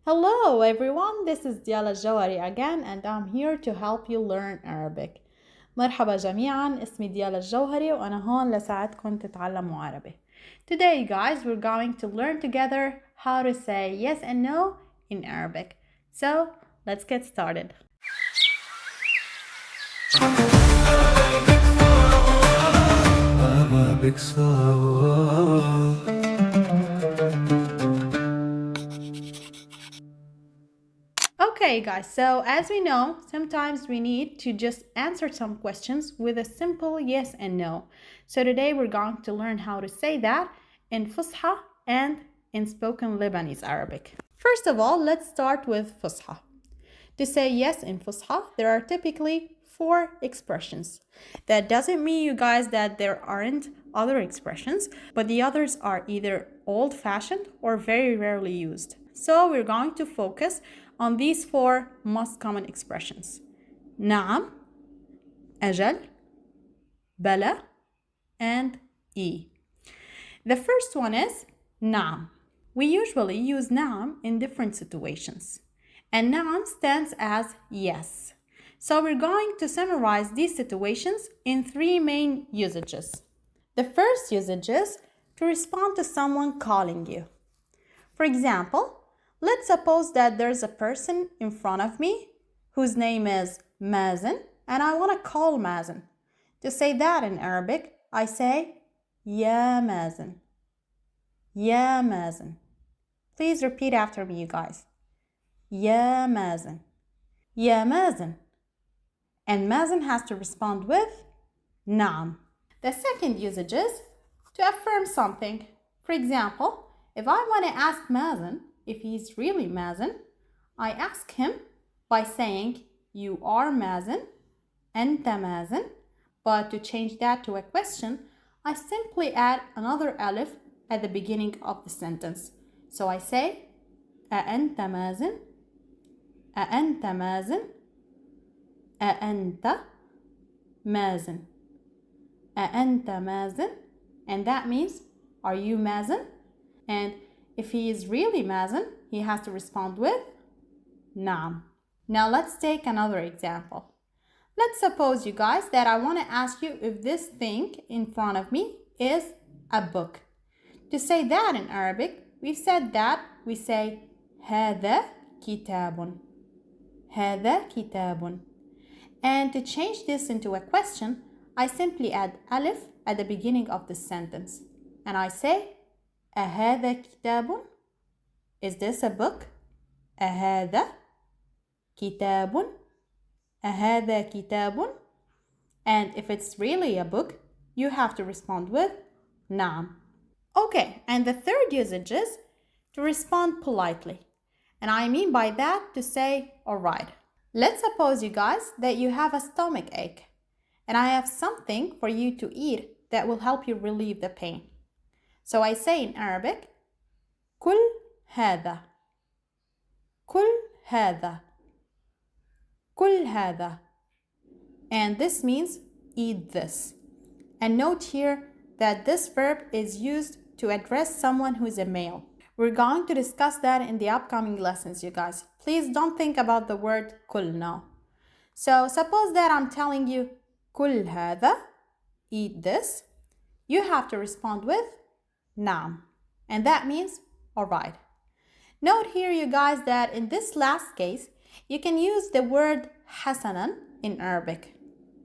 Hello everyone, this is Diala Jawari again and I'm here to help you learn Arabic. مرحبا جميعا، اسمي ديالا الجوهري وأنا هون لساعدكم تتعلموا عربي. Today guys, we're going to learn together how to say yes and no in Arabic. So, let's get started. Arabic Sahel. Okay guys, so as we know, sometimes we need to just answer some questions with a simple yes and no. So today we're going to learn how to say that in Fusha and in spoken Lebanese Arabic. First of all, let's start with Fusha. To say yes in Fusha, there are typically 4 expressions. That doesn't mean, you guys, that there aren't other expressions, but the others are either old-fashioned or very rarely used. So we're going to focus on these 4 most common expressions. نعم, أجل, بلا, and إي. The first one is نعم. We usually use نعم in different situations. And نعم stands as yes. So we're going to summarize these situations in 3 main usages. The first usage is to respond to someone calling you. For example, let's suppose that there's a person in front of me whose name is Mazen and I want to call Mazen. To say that in Arabic, I say Ya Mazen. Ya Mazen. Please repeat after me, you guys. Ya Mazen. Ya Mazen. And Mazen has to respond with Naam. The second usage is to affirm something. For example, if I want to ask Mazen if he's really Mazen, I ask him by saying you are Mazen, Anta Mazen. But to change that to a question, I simply add another alif at the beginning of the sentence. So I say أأنت مازن أأنت مازن أأنت مازن أأنت مازن, and that means are you Mazen? And if he is really Mazen, he has to respond with Naam. Now let's take another example. Let's suppose, you guys, that I want to ask you if this thing in front of me is a book. To say that in Arabic, we've said that we say هذا كتاب. هذا كتاب. And to change this into a question, I simply add alif at the beginning of the sentence. And I say أهذا كتاب? Is this a book? أهذا كتاب? أهذا كتاب? And if it's really a book, you have to respond with نعم. Okay, and the third usage is to respond politely. And I mean by that to say, alright. Let's suppose, you guys, that you have a stomach ache and I have something for you to eat that will help you relieve the pain. So I say in Arabic, كل هذا. كل هذا. كل هذا. And this means eat this. And note here that this verb is used to address someone who is a male. We're going to discuss that in the upcoming lessons, you guys. Please don't think about the word كل now. So suppose that I'm telling you كل هذا, eat this. You have to respond with نعم. And that means alright. Note here, you guys, that in this last case, you can use the word حسنا in Arabic.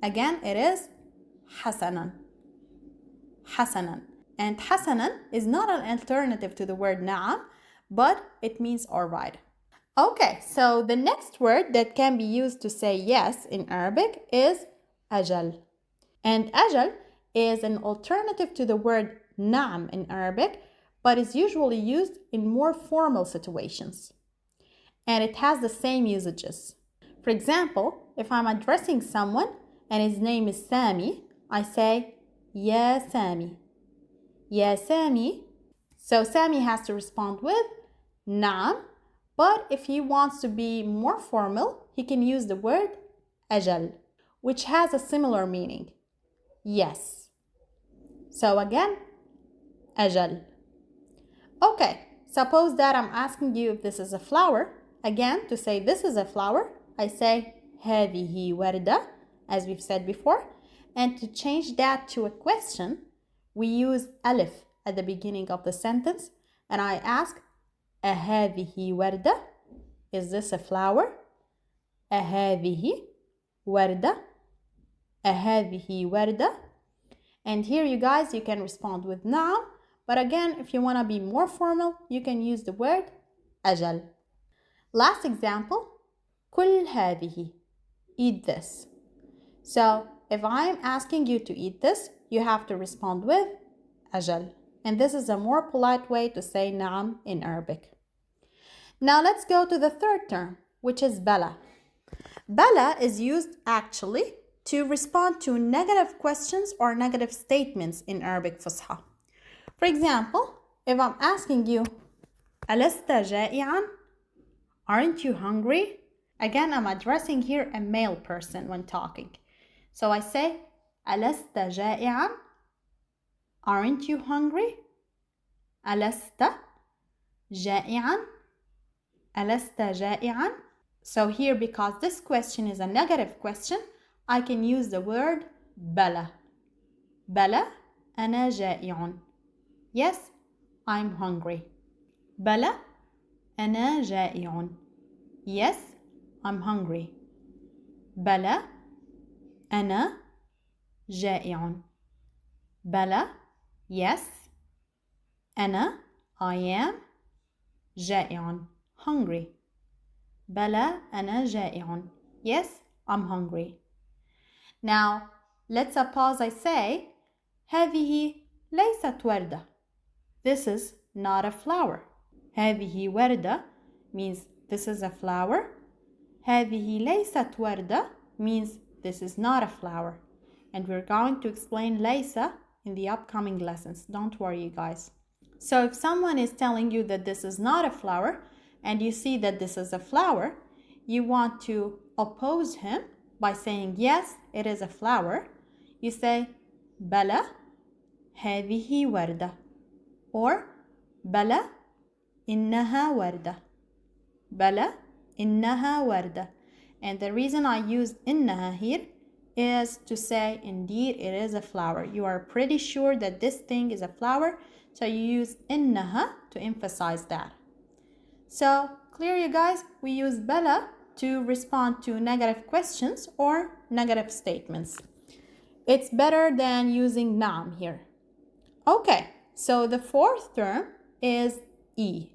Again, it is حسنا. حسنا. And حسنا is not an alternative to the word نعم, but it means alright. Okay, so the next word that can be used to say yes in Arabic is أجل. And أجل is an alternative to the word نعم in Arabic, but is usually used in more formal situations. And it has the same usages. For example, if I'm addressing someone and his name is Sami, I say Ya Sami. Ya Sami. So Sami has to respond with نعم, but if he wants to be more formal, he can use the word أجل, which has a similar meaning. Yes. So again, أجل. Okay, Suppose that I'm asking you if this is a flower. Again, to say this is a flower, I say هذه وردة, as we've said before. And to change that to a question, we use ألف at the beginning of the sentence. And I ask, أهذه وردة? Is this a flower? أهذه وردة? أهذه وردة? And here you guys, you can respond with نعم. But again, if you want to be more formal, you can use the word أجل. Last example, كل هذه. Eat this. So if I'm asking you to eat this, you have to respond with أجل. And this is a more polite way to say نعم in Arabic. Now let's go to the third term, which is Bala. Bala is used actually to respond to negative questions or negative statements in Arabic Fusha. For example, if I'm asking you, ألست جائعا? Aren't you hungry? Again, I'm addressing here a male person when talking. So I say, ألست جائعا? Aren't you hungry? ألست جائعا? ألست جائعا? So here, because this question is a negative question, I can use the word بلى. بلى أنا جائع. Yes, I'm hungry. بلى أنا جائع. Yes, I'm hungry. بلى أنا جائع. بلى, yes. أنا, I am. جائع, hungry. بلى أنا جائع. Yes, I'm hungry. Now, let's suppose I say هذه ليست وردة. This is not a flower. هذه وردة means this is a flower. هذه ليست وردة means this is not a flower. And we're going to explain ليس in the upcoming lessons. Don't worry, you guys. So if someone is telling you that this is not a flower and you see that this is a flower, you want to oppose him by saying, yes, it is a flower. You say, بلى هذه وردة. Or, بلى إنها وردة. بلى إنها وردة. And the reason I use إنها here is to say, indeed, it is a flower. You are pretty sure that this thing is a flower, so you use إنها to emphasize that. So, clear, you guys? We use بلى to respond to negative questions or negative statements. It's better than using نعم here. Okay, so the fourth term is E.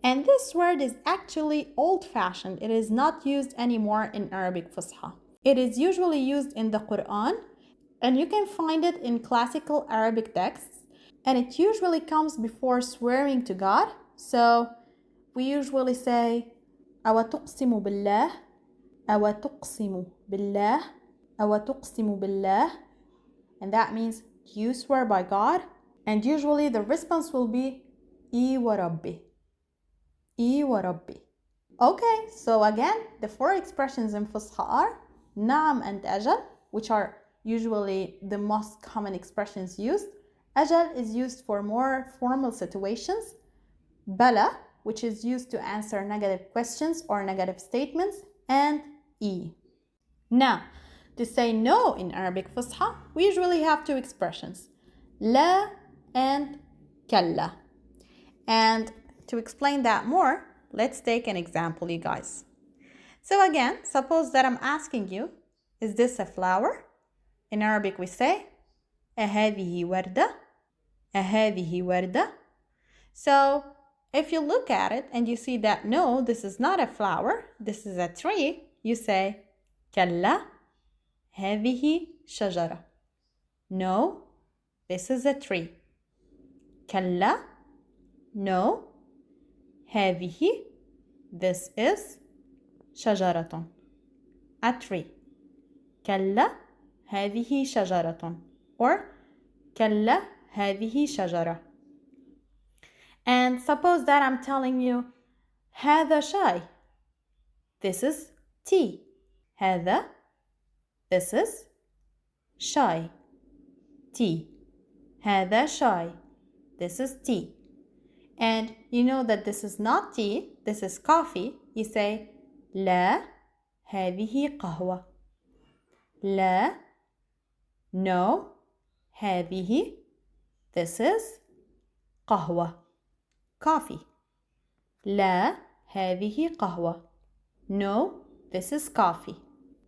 And this word is actually old-fashioned. It is not used anymore in Arabic Fusha. It is usually used in the Quran, and you can find it in classical Arabic texts. And it usually comes before swearing to God. So we usually say, أو تقسم بالله, أو تقسم بالله, أو تقسم بالله. And that means, do you swear by God? And usually the response will be, إي وربي. إي وربي. Okay, so again, the four expressions in Fusha are نعم and أجل, which are usually the most common expressions used. أجل is used for more formal situations. بلى, which is used to answer negative questions or negative statements. And E. Now, to say no in Arabic Fusha, we usually have two expressions. لا and كلا. And to explain that more, let's take an example, you guys. So again, suppose that I'm asking you, is this a flower? In Arabic we say, أهذه وردة? أهذه وردة? So if you look at it and you see that no, this is not a flower, this is a tree, you say, كلا هذه شجرة. No, this is a tree. كلا, no, هذه, this is شجرة, a tree. كلا هذه شجرة. Or كلا هذه شجرة. And suppose that I'm telling you هذا شاي. This is tea. هذا, this is شاي, tea. هذا شاي. This is tea. And you know that this is not tea, this is coffee. You say لا هذه قهوة. لا, no, هذه, this is قهوة, coffee. لا هذه قهوة. No, this is coffee.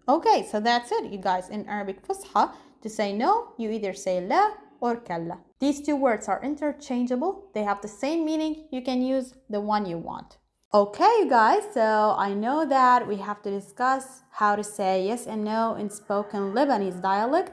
Okay, so that's it, you guys. In Arabic Fusha, to say no, you either say لا or كلا. These two words are interchangeable. They have the same meaning. You can use the one you want. Okay, you guys, so I know that we have to discuss how to say yes and no in spoken Lebanese dialect,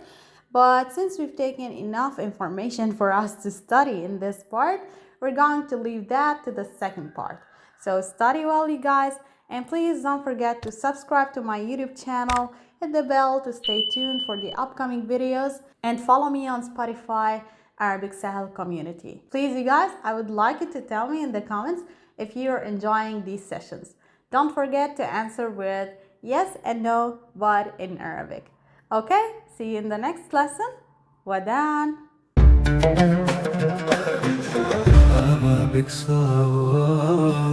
but since we've taken enough information for us to study in this part, we're going to leave that to the second part. So study well, you guys, and please don't forget to subscribe to my YouTube channel, hit the bell to stay tuned for the upcoming videos, and follow me on Spotify, Arabic Sahel Community. Please, you guys, I would like you to tell me in the comments if you are enjoying these sessions. Don't forget to answer with yes and no, but in Arabic. Okay, see you in the next lesson. Wadan. Arabic Sahel